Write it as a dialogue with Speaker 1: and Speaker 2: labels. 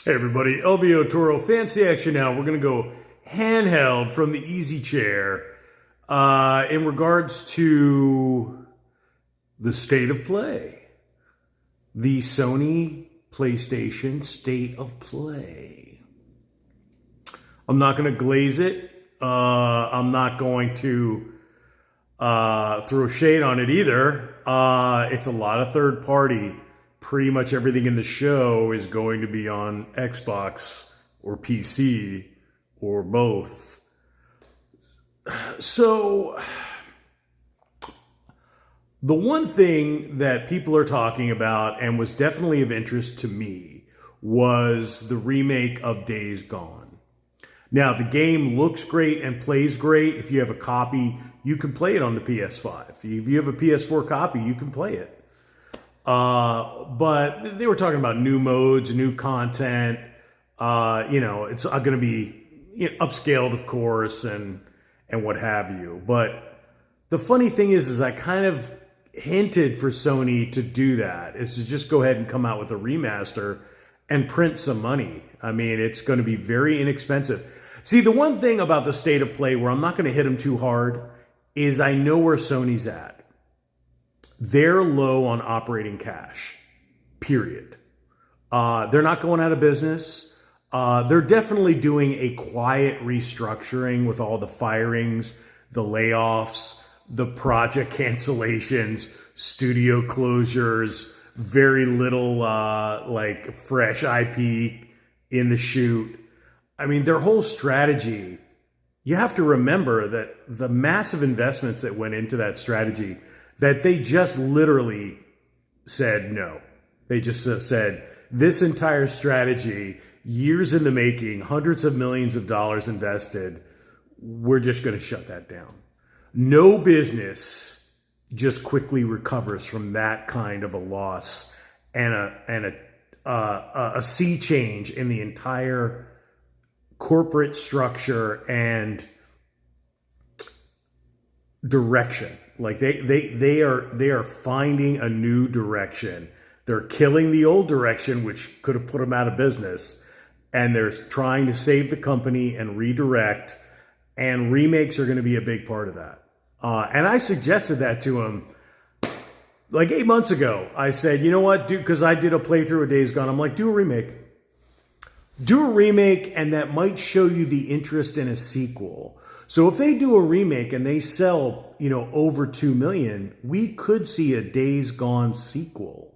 Speaker 1: Hey everybody, LVO Toro, fancy action now. We're going to go handheld from the easy chair in regards to the state of play. The Sony PlayStation State of Play. I'm not going to glaze it. I'm not going to throw shade on it either. It's a lot of third party. Pretty much everything in the show is going to be on Xbox or PC or both. So the one thing that people are talking about and was definitely of interest to me was the remake of Days Gone. Now, the game looks great and plays great. If you have a copy, you can play it on the PS5. If you have a PS4 copy, you can play it. But they were talking about new modes, new content. It's going to be upscaled, of course, and what have you. But the funny thing is I kind of hinted for Sony to do that, is to just go ahead and come out with a remaster and print some money. I mean, it's going to be very inexpensive. See, the one thing about the state of play where I'm not going to hit them too hard is I know where Sony's at. They're low on operating cash, period. They're not going out of business. They're definitely doing a quiet restructuring with all the firings, the layoffs, the project cancellations, studio closures, very little fresh IP in the shoot. I mean, their whole strategy, you have to remember that the massive investments that went into that strategy, that they just literally said no. They just said, this entire strategy, years in the making, hundreds of millions of dollars invested, we're just going to shut that down. No business just quickly recovers from that kind of a loss and a sea change in the entire corporate structure and direction. Like they are finding a new direction. They're killing the old direction, which could have put them out of business. And they're trying to save the company and redirect. And remakes are going to be a big part of that. And I suggested that to him like 8 months ago. I said, you know what, dude, because I did a playthrough of Days Gone. I'm like, do a remake. Do a remake, and that might show you the interest in a sequel. So if they do a remake and they sell, over 2 million, we could see a Days Gone sequel.